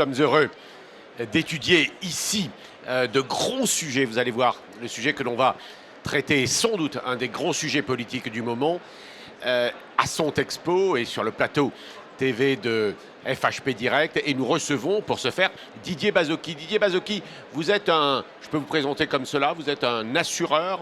sommes heureux d'étudier ici de grands sujets. Vous allez voir, le sujet que l'on va traiter est sans doute un des grands sujets politiques du moment à Sontexpo et sur le plateau TV de FHP Direct. Et nous recevons pour ce faire Didier Bazocchi. Didier Bazocchi, vous êtes je peux vous présenter comme cela, vous êtes un assureur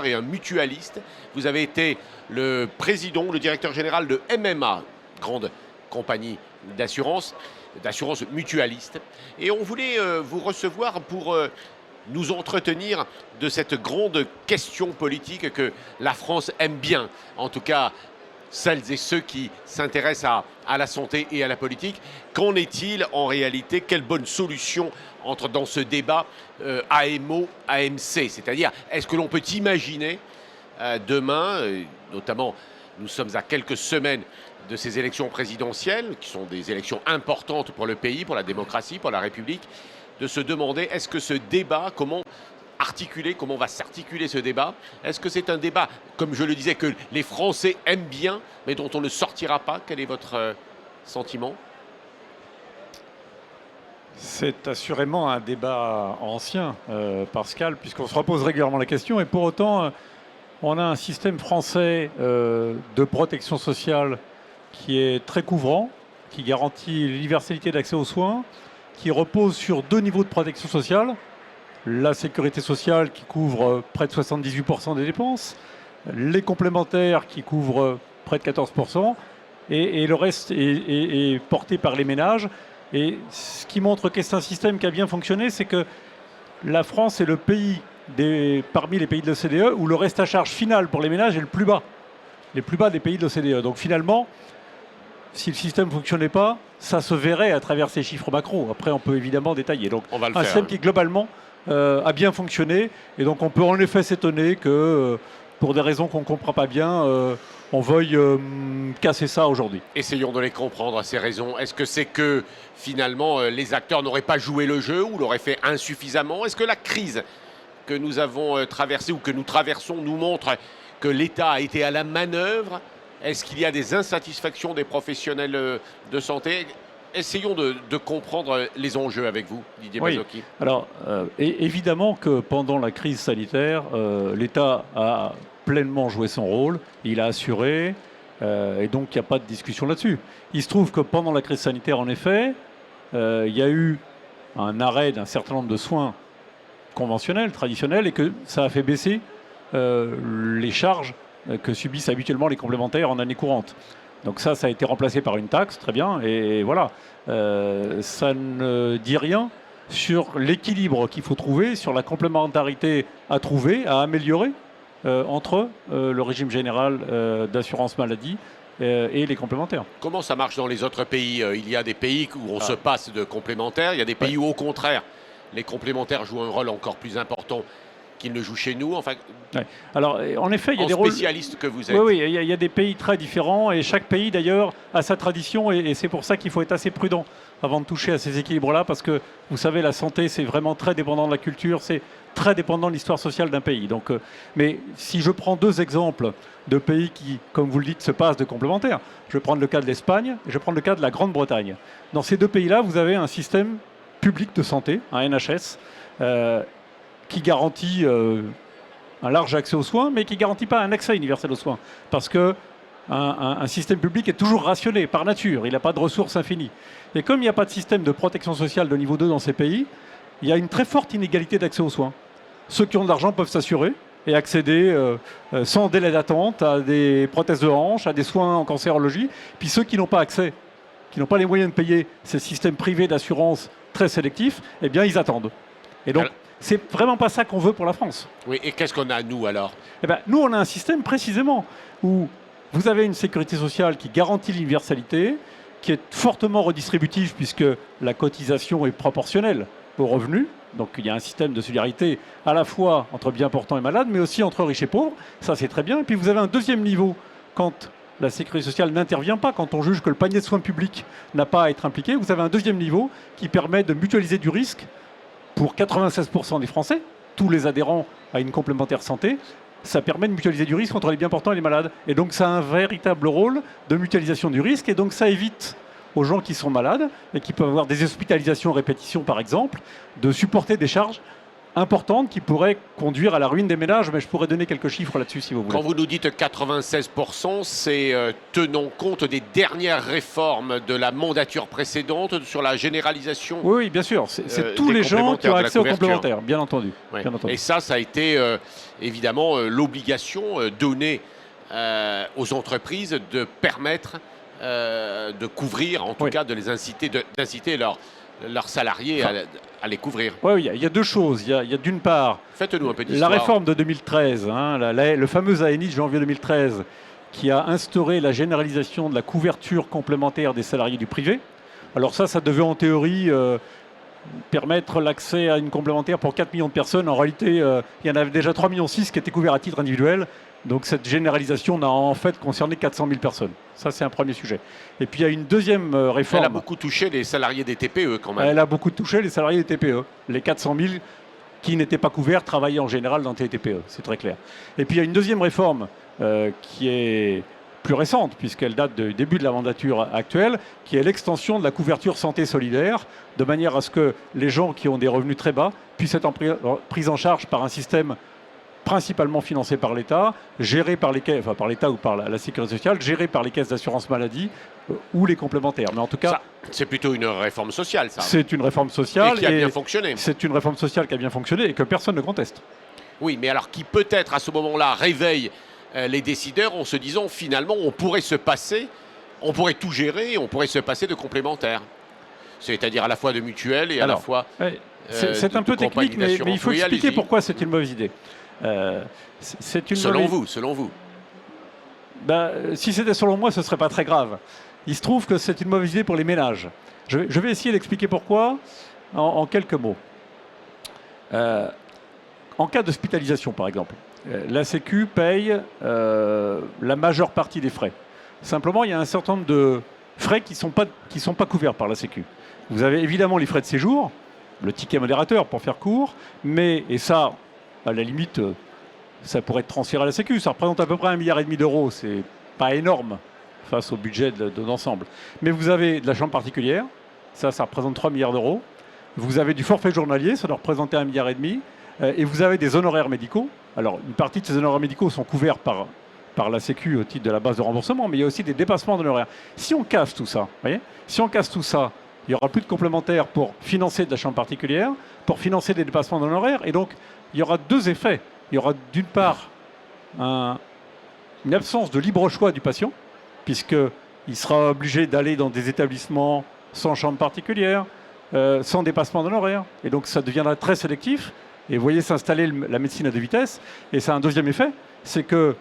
et un mutualiste. Vous avez été le président, le directeur général de MMA, grande compagnie d'assurance mutualiste. Et on voulait vous recevoir pour nous entretenir de cette grande question politique que la France aime bien. En tout cas, celles et ceux qui s'intéressent à la santé et à la politique. Qu'en est-il en réalité? Quelle bonne solution entre dans ce débat AMO-AMC? C'est-à-dire, est-ce que l'on peut imaginer demain, notamment nous sommes à quelques semaines de ces élections présidentielles, qui sont des élections importantes pour le pays, pour la démocratie, pour la République, de se demander est-ce que ce débat, comment va s'articuler ce débat? Est-ce que c'est un débat, comme je le disais, que les Français aiment bien, mais dont on ne sortira pas? Quel est votre sentiment? C'est assurément un débat ancien, Pascal, puisqu'on se repose régulièrement la question, et pour autant, on a un système français de protection sociale qui est très couvrant, qui garantit l'universalité d'accès aux soins, qui repose sur 2 niveaux de protection sociale. La sécurité sociale qui couvre près de 78% des dépenses, les complémentaires qui couvrent près de 14%, et le reste est porté par les ménages. Et ce qui montre que c'est un système qui a bien fonctionné, c'est que la France est le pays parmi les pays de l'OCDE où le reste à charge final pour les ménages est le plus bas des pays de l'OCDE. Donc finalement, si le système ne fonctionnait pas, ça se verrait à travers ces chiffres macro. Après, on peut évidemment détailler. Donc un système qui globalement a bien fonctionné. Et donc on peut en effet s'étonner que, pour des raisons qu'on ne comprend pas bien, on veuille casser ça aujourd'hui. Essayons de les comprendre, ces raisons. Est-ce que c'est que finalement les acteurs n'auraient pas joué le jeu ou l'auraient fait insuffisamment? Est-ce que la crise que nous avons traversée ou que nous traversons nous montre que l'État a été à la manœuvre? Est-ce qu'il y a des insatisfactions des professionnels de santé? Essayons de comprendre les enjeux avec vous, Didier Bazocchi. Oui. Alors, évidemment que pendant la crise sanitaire, l'État a pleinement joué son rôle, il a assuré, et donc il n'y a pas de discussion là-dessus. Il se trouve que pendant la crise sanitaire, en effet, il y a eu un arrêt d'un certain nombre de soins conventionnels, traditionnels, et que ça a fait baisser les charges que subissent habituellement les complémentaires en année courante. Donc ça a été remplacé par une taxe, très bien, et voilà. Ça ne dit rien sur l'équilibre qu'il faut trouver, sur la complémentarité à trouver, à améliorer entre le régime général d'assurance maladie et les complémentaires. Comment ça marche dans les autres pays? Il y a des pays où on se passe de complémentaires, il y a des pays où au contraire, les complémentaires jouent un rôle encore plus important qu'ils ne jouent chez nous. Enfin, alors, en effet, il y a des spécialistes que vous êtes. Oui, il y a des pays très différents et chaque pays d'ailleurs a sa tradition et c'est pour ça qu'il faut être assez prudent avant de toucher à ces équilibres-là parce que vous savez, la santé, c'est vraiment très dépendant de la culture, c'est très dépendant de l'histoire sociale d'un pays. Donc, mais si je prends 2 exemples de pays qui, comme vous le dites, se passent de complémentaires, je vais prendre le cas de l'Espagne et je vais prendre le cas de la Grande-Bretagne. Dans ces 2 pays-là, vous avez un système public de santé, un NHS, qui garantit un large accès aux soins, mais qui ne garantit pas un accès universel aux soins. Parce qu'un système public est toujours rationné par nature, il n'a pas de ressources infinies. Et comme il n'y a pas de système de protection sociale de niveau 2 dans ces pays, il y a une très forte inégalité d'accès aux soins. Ceux qui ont de l'argent peuvent s'assurer et accéder sans délai d'attente à des prothèses de hanche, à des soins en cancérologie. Puis ceux qui n'ont pas accès, qui n'ont pas les moyens de payer ces systèmes privés d'assurance très sélectifs, eh bien ils attendent. Et donc, c'est vraiment pas ça qu'on veut pour la France. Oui, et qu'est-ce qu'on a, nous, alors? Eh bien, nous, on a un système, précisément, où vous avez une sécurité sociale qui garantit l'universalité, qui est fortement redistributive, puisque la cotisation est proportionnelle aux revenus. Donc, il y a un système de solidarité à la fois entre bien portants et malades, mais aussi entre riches et pauvres. Ça, c'est très bien. Et puis, vous avez un deuxième niveau, quand la sécurité sociale n'intervient pas, quand on juge que le panier de soins publics n'a pas à être impliqué, vous avez un deuxième niveau qui permet de mutualiser du risque pour 96% des Français, tous les adhérents à une complémentaire santé. Ça permet de mutualiser du risque entre les bien portants et les malades. Et donc ça a un véritable rôle de mutualisation du risque. Et donc ça évite aux gens qui sont malades et qui peuvent avoir des hospitalisations à répétition, par exemple, de supporter des charges importantes qui pourraient conduire à la ruine des ménages. Mais je pourrais donner quelques chiffres là-dessus si vous voulez. Quand vous nous dites 96%, c'est tenant compte des dernières réformes de la mandature précédente sur la généralisation. Oui, bien sûr. C'est tous les gens qui ont accès aux complémentaires, bien entendu. Ouais. Bien entendu. Et ça a été évidemment l'obligation donnée aux entreprises de permettre de couvrir, en tout cas de les d'inciter leurs salariés à les couvrir. Oui, il y a deux choses. Il y a d'une part Faites-nous un peu la d'histoire. réforme de 2013, le fameux ANI de janvier 2013, qui a instauré la généralisation de la couverture complémentaire des salariés du privé. Alors ça devait en théorie permettre l'accès à une complémentaire pour 4 millions de personnes. En réalité, il y en avait déjà 3,6 millions qui étaient couverts à titre individuel. Donc cette généralisation n'a en fait concerné 400 000 personnes. Ça, c'est un premier sujet. Et puis il y a une deuxième réforme. Elle a beaucoup touché les salariés des TPE quand même. Elle a beaucoup touché les salariés des TPE. Les 400 000 qui n'étaient pas couverts travaillaient en général dans les TPE, c'est très clair. Et puis il y a une deuxième réforme qui est plus récente, puisqu'elle date du début de la mandature actuelle, qui est l'extension de la couverture santé solidaire, de manière à ce que les gens qui ont des revenus très bas puissent être pris en charge par un système principalement financé par l'État, géré par les caisses, enfin par l'État ou par la Sécurité sociale, géré par les caisses d'assurance maladie ou les complémentaires. Mais en tout cas, c'est plutôt une réforme sociale, ça. C'est une réforme sociale et qui a bien fonctionné. C'est une réforme sociale qui a bien fonctionné et que personne ne conteste. Oui, mais alors qui peut-être à ce moment-là réveille les décideurs en se disant finalement on pourrait tout gérer, on pourrait se passer de complémentaires. C'est-à-dire à la fois de mutuelles et à la fois. C'est un peu technique, mais il faut expliquer pourquoi c'est une mauvaise idée. Selon vous. Si c'était selon moi, ce ne serait pas très grave. Il se trouve que c'est une mauvaise idée pour les ménages. Je vais essayer d'expliquer pourquoi en quelques mots. En cas d'hospitalisation, par exemple, la Sécu paye la majeure partie des frais. Simplement, il y a un certain nombre de frais qui ne sont pas couverts par la Sécu. Vous avez évidemment les frais de séjour, le ticket modérateur pour faire court, et ça, à la limite, ça pourrait être transféré à la Sécu. Ça représente à peu près 1,5 milliard d'euros. C'est pas énorme face au budget de l'ensemble. Mais vous avez de la chambre particulière. Ça représente 3 milliards d'euros. Vous avez du forfait journalier. Ça doit représenter 1,5 milliard. Et vous avez des honoraires médicaux. Alors, une partie de ces honoraires médicaux sont couverts par la Sécu au titre de la base de remboursement. Mais il y a aussi des dépassements d'honoraires. Si on casse tout ça, il n'y aura plus de complémentaires pour financer de la chambre particulière, pour financer des dépassements d'honoraires. Et donc, il y aura deux effets. Il y aura d'une part une absence de libre choix du patient, puisqu'il sera obligé d'aller dans des établissements sans chambre particulière, sans dépassement d'honoraires. Et donc ça deviendra très sélectif. Et vous voyez s'installer la médecine à deux vitesses. Et ça a un deuxième effet, c'est que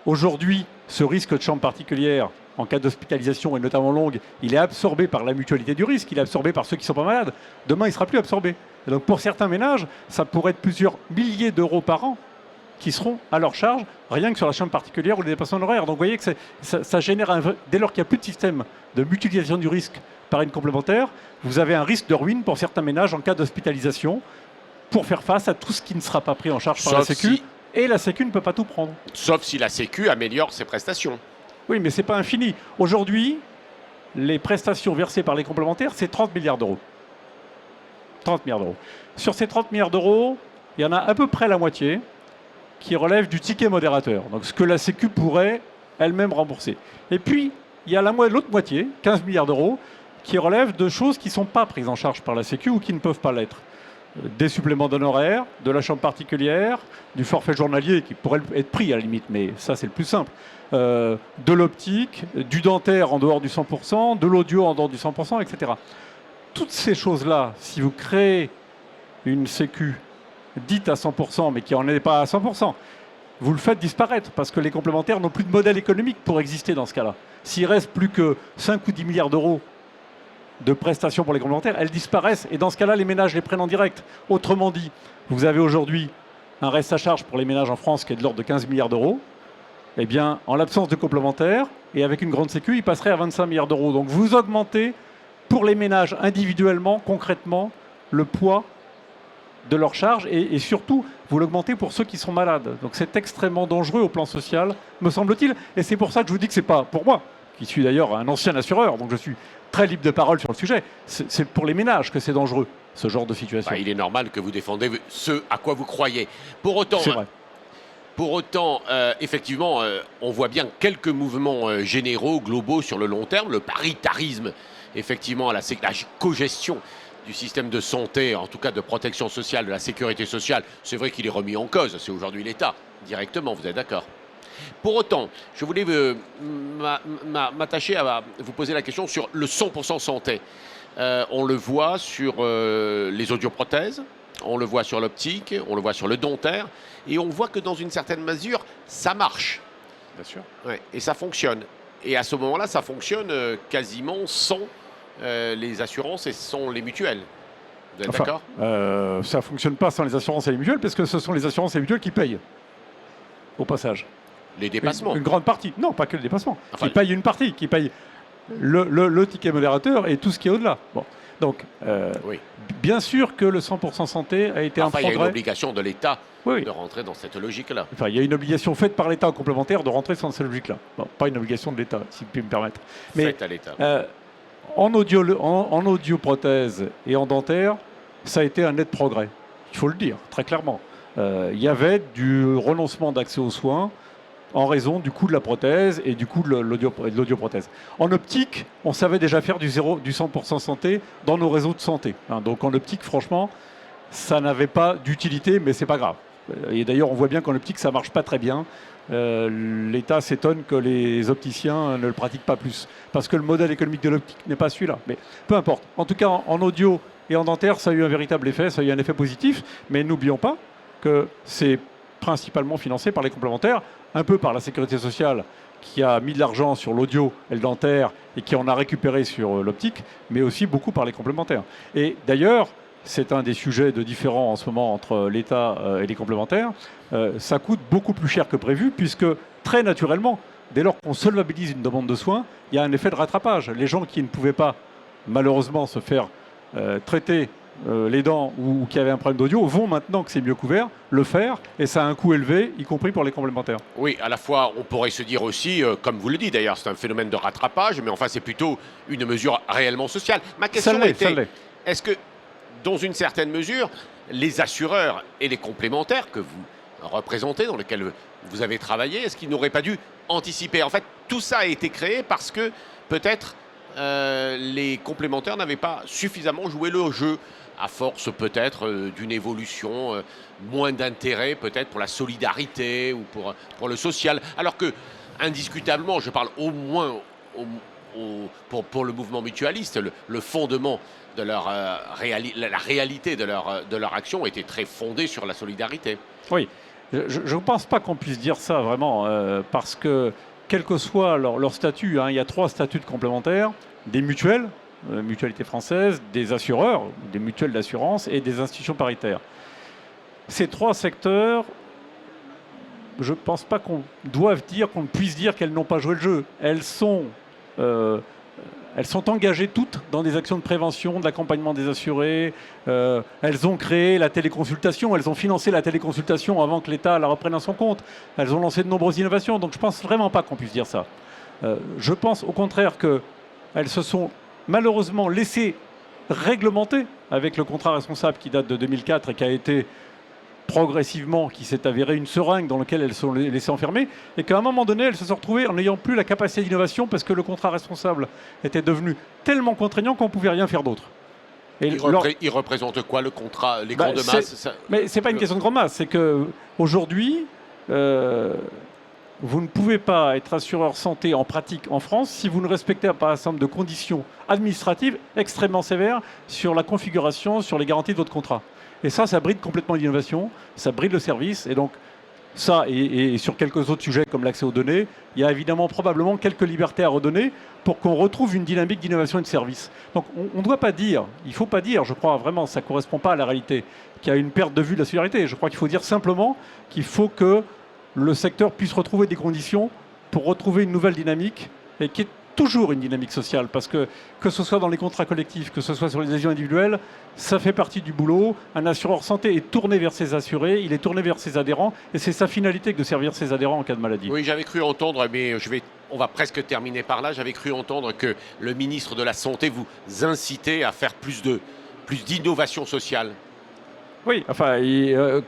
aujourd'hui, ce risque de chambre particulière, en cas d'hospitalisation et notamment longue, il est absorbé par la mutualité du risque, il est absorbé par ceux qui ne sont pas malades. Demain, il ne sera plus absorbé. Et donc pour certains ménages, ça pourrait être plusieurs milliers d'euros par an qui seront à leur charge, rien que sur la chambre particulière ou les dépassements d'honoraires. Donc vous voyez que ça génère, dès lors qu'il n'y a plus de système de mutualisation du risque par une complémentaire, vous avez un risque de ruine pour certains ménages en cas d'hospitalisation pour faire face à tout ce qui ne sera pas pris en charge par la Sécu. Et la Sécu ne peut pas tout prendre. Sauf si la Sécu améliore ses prestations. Oui, mais ce n'est pas infini. Aujourd'hui, les prestations versées par les complémentaires, c'est 30 milliards d'euros. 30 milliards d'euros. Sur ces 30 milliards d'euros, il y en a à peu près la moitié qui relève du ticket modérateur. Donc ce que la Sécu pourrait elle-même rembourser. Et puis, il y a l'autre moitié, 15 milliards d'euros, qui relève de choses qui ne sont pas prises en charge par la Sécu ou qui ne peuvent pas l'être. Des suppléments d'honoraires, de la chambre particulière, du forfait journalier qui pourrait être pris à la limite, mais ça c'est le plus simple. De l'optique, du dentaire en dehors du 100%, de l'audio en dehors du 100%, etc. Toutes ces choses-là, si vous créez une Sécu dite à 100%, mais qui n'en est pas à 100%, vous le faites disparaître, parce que les complémentaires n'ont plus de modèle économique pour exister dans ce cas-là. S'il reste plus que 5 ou 10 milliards d'euros de prestations pour les complémentaires, elles disparaissent, et dans ce cas-là, les ménages les prennent en direct. Autrement dit, vous avez aujourd'hui un reste à charge pour les ménages en France qui est de l'ordre de 15 milliards d'euros. Eh bien, en l'absence de complémentaires, et avec une grande Sécu, il passerait à 25 milliards d'euros. Donc vous augmentez, pour les ménages individuellement, concrètement, le poids de leur charge, et surtout, vous l'augmentez pour ceux qui sont malades. Donc c'est extrêmement dangereux au plan social, me semble-t-il, et c'est pour ça que je vous dis que ce n'est pas, pour moi, qui suis d'ailleurs un ancien assureur, donc je suis très libre de parole sur le sujet. C'est pour les ménages que c'est dangereux, ce genre de situation. Il est normal que vous défendez ce à quoi vous croyez. Pour autant, C'est vrai. Effectivement, on voit bien quelques mouvements généraux, globaux sur le long terme. Le paritarisme, effectivement, la cogestion du système de santé, en tout cas de protection sociale, de la sécurité sociale, c'est vrai qu'il est remis en cause. C'est aujourd'hui l'État, directement, vous êtes d'accord? Pour autant, je voulais m'attacher à vous poser la question sur le 100% santé. On le voit sur les audioprothèses, on le voit sur l'optique, on le voit sur le dentaire, et on voit que dans une certaine mesure, ça marche. Bien sûr. Ouais, et ça fonctionne. Et à ce moment-là, ça fonctionne quasiment sans les assurances et sans les mutuelles. Vous êtes d'accord? Ça ne fonctionne pas sans les assurances et les mutuelles, parce que ce sont les assurances et les mutuelles qui payent, au passage. Les dépassements. Une grande partie. Non, pas que les dépassements. Enfin, qui payent une partie, qui payent le ticket modérateur et tout ce qui est au-delà. Bon. Donc, oui. bien sûr que le 100% santé a été un progrès. Il y a une obligation de l'État oui. de rentrer dans cette logique-là. Enfin, il y a une obligation faite par l'État complémentaire de rentrer dans cette logique-là. Bon, pas une obligation de l'État, si vous pouvez me permettre. Mais faite à l'État. En audioprothèse et en dentaire, ça a été un net progrès. Il faut le dire, très clairement. Il y avait du renoncement d'accès aux soins en raison du coût de la prothèse et du coût de l'audioprothèse. En optique, on savait déjà faire du 100% santé dans nos réseaux de santé. Donc en optique, franchement, ça n'avait pas d'utilité, mais c'est pas grave. Et d'ailleurs, on voit bien qu'en optique, ça marche pas très bien. L'État s'étonne que les opticiens ne le pratiquent pas plus, parce que le modèle économique de l'optique n'est pas celui-là. Mais peu importe. En tout cas, en audio et en dentaire, ça a eu un véritable effet, ça a eu un effet positif. Mais n'oublions pas que c'est principalement financé par les complémentaires, un peu par la sécurité sociale qui a mis de l'argent sur l'audio et le dentaire et qui en a récupéré sur l'optique, mais aussi beaucoup par les complémentaires. Et d'ailleurs, c'est un des sujets de différends en ce moment entre l'État et les complémentaires. Ça coûte beaucoup plus cher que prévu, puisque très naturellement, dès lors qu'on solvabilise une demande de soins, il y a un effet de rattrapage. Les gens qui ne pouvaient pas, malheureusement, se faire traiter les dents ou qui avaient un problème d'audio vont, maintenant que c'est mieux couvert, le faire, et ça a un coût élevé, y compris pour les complémentaires. Oui, à la fois, on pourrait se dire aussi, comme vous le dites d'ailleurs, c'est un phénomène de rattrapage, mais enfin, c'est plutôt une mesure réellement sociale. Ma question était, est-ce que, dans une certaine mesure, les assureurs et les complémentaires que vous représentez, dans lesquels vous avez travaillé, est-ce qu'ils n'auraient pas dû anticiper? En fait, tout ça a été créé parce que, peut-être, les complémentaires n'avaient pas suffisamment joué le jeu, à force peut-être d'une évolution, moins d'intérêt peut-être pour la solidarité ou pour le social. Alors que, indiscutablement, je parle au moins pour le mouvement mutualiste, le fondement de la réalité de leur action était très fondée sur la solidarité. Oui, je ne pense pas qu'on puisse dire ça vraiment, parce que quel que soit leur statut, il y a 3 statuts de complémentaires, des mutuelles, mutualité française, des assureurs, des mutuelles d'assurance et des institutions paritaires. Ces 3 secteurs, je ne pense pas qu'on doive dire, qu'on puisse dire qu'elles n'ont pas joué le jeu. Elles sont engagées toutes dans des actions de prévention, d'accompagnement des assurés. Elles ont créé la téléconsultation, elles ont financé la téléconsultation avant que l'État la reprenne à son compte. Elles ont lancé de nombreuses innovations, donc je ne pense vraiment pas qu'on puisse dire ça. Je pense au contraire qu'elles se sont malheureusement laissées réglementer avec le contrat responsable qui date de 2004 et qui a été progressivement, qui s'est avéré une seringue dans laquelle elles sont laissées enfermées, et qu'à un moment donné, elles se sont retrouvées en n'ayant plus la capacité d'innovation parce que le contrat responsable était devenu tellement contraignant qu'on ne pouvait rien faire d'autre. Il représente quoi le contrat, les grandes masses? Mais ce n'est pas une question de grande masse, c'est qu'aujourd'hui, vous ne pouvez pas être assureur santé en pratique en France si vous ne respectez pas un certain nombre de conditions administratives extrêmement sévères sur la configuration, sur les garanties de votre contrat. Et ça bride complètement l'innovation, ça bride le service. Et donc, ça, et sur quelques autres sujets comme l'accès aux données, il y a évidemment probablement quelques libertés à redonner pour qu'on retrouve une dynamique d'innovation et de service. Donc, on ne doit pas dire, il ne faut pas dire, je crois vraiment, ça ne correspond pas à la réalité, qu'il y a une perte de vue de la solidarité. Je crois qu'il faut dire simplement qu'il faut que le secteur puisse retrouver des conditions pour retrouver une nouvelle dynamique et qui est toujours une dynamique sociale parce que ce soit dans les contrats collectifs, que ce soit sur les adhésions individuelles, ça fait partie du boulot. Un assureur santé est tourné vers ses assurés, il est tourné vers ses adhérents et c'est sa finalité que de servir ses adhérents en cas de maladie. Oui, j'avais cru entendre, mais on va presque terminer par là, j'avais cru entendre que le ministre de la Santé vous incitait à faire plus d'innovation sociale. Oui, enfin,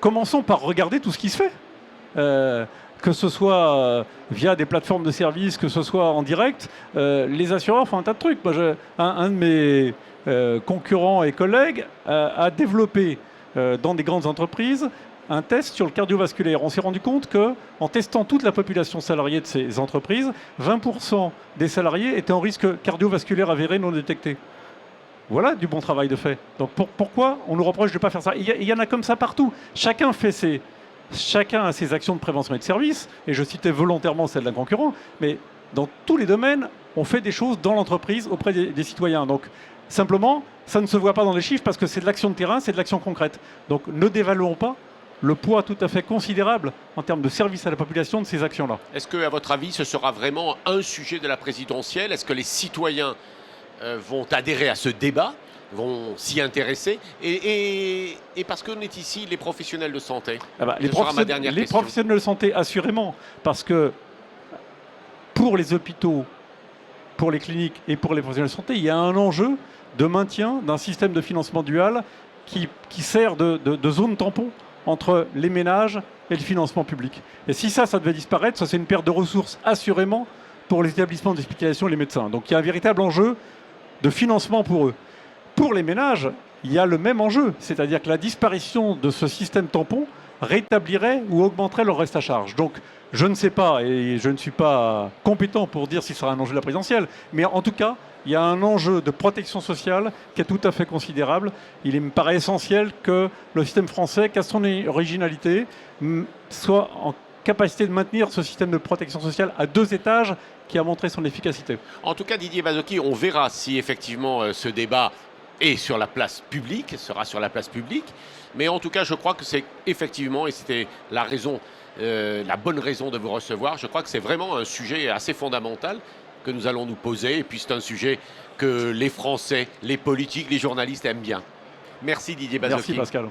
commençons par regarder tout ce qui se fait. Que ce soit via des plateformes de services, que ce soit en direct, les assureurs font un tas de trucs. Moi, un de mes concurrents et collègues a développé dans des grandes entreprises un test sur le cardiovasculaire. On s'est rendu compte qu'en testant toute la population salariée de ces entreprises, 20% des salariés étaient en risque cardiovasculaire avéré non détecté. Voilà du bon travail de fait. Donc pourquoi on nous reproche de ne pas faire ça? Il y en a comme ça partout. Chacun a ses actions de prévention et de service, et je citais volontairement celle d'un concurrent, mais dans tous les domaines, on fait des choses dans l'entreprise auprès des citoyens. Donc simplement, ça ne se voit pas dans les chiffres parce que c'est de l'action de terrain, c'est de l'action concrète. Donc ne dévaluons pas le poids tout à fait considérable en termes de service à la population de ces actions-là. Est-ce qu'à votre avis, ce sera vraiment un sujet de la présidentielle? Est-ce que les citoyens vont adhérer à ce débat, vont s'y intéresser et parce qu'on est ici, les professionnels de santé. Les professionnels de santé, assurément, parce que pour les hôpitaux, pour les cliniques et pour les professionnels de santé, il y a un enjeu de maintien d'un système de financement dual qui sert de zone tampon entre les ménages et le financement public. Et si ça devait disparaître, ça c'est une perte de ressources assurément pour les établissements d'hospitalisation et les médecins. Donc il y a un véritable enjeu de financement pour eux. Pour les ménages, il y a le même enjeu, c'est-à-dire que la disparition de ce système tampon rétablirait ou augmenterait leur reste à charge. Donc, je ne sais pas, et je ne suis pas compétent pour dire si ce sera un enjeu de la présidentielle, mais en tout cas, il y a un enjeu de protection sociale qui est tout à fait considérable. Il me paraît essentiel que le système français, qu'à son originalité, soit en capacité de maintenir ce système de protection sociale à 2 étages qui a montré son efficacité. En tout cas, Didier Bazocchi, on verra si effectivement ce débat est sur la place publique, sera sur la place publique. Mais en tout cas, je crois que c'est effectivement, et c'était la raison, la bonne raison de vous recevoir, je crois que c'est vraiment un sujet assez fondamental que nous allons nous poser. Et puis c'est un sujet que les Français, les politiques, les journalistes aiment bien. Merci Didier Bazocchi. Merci Pascal.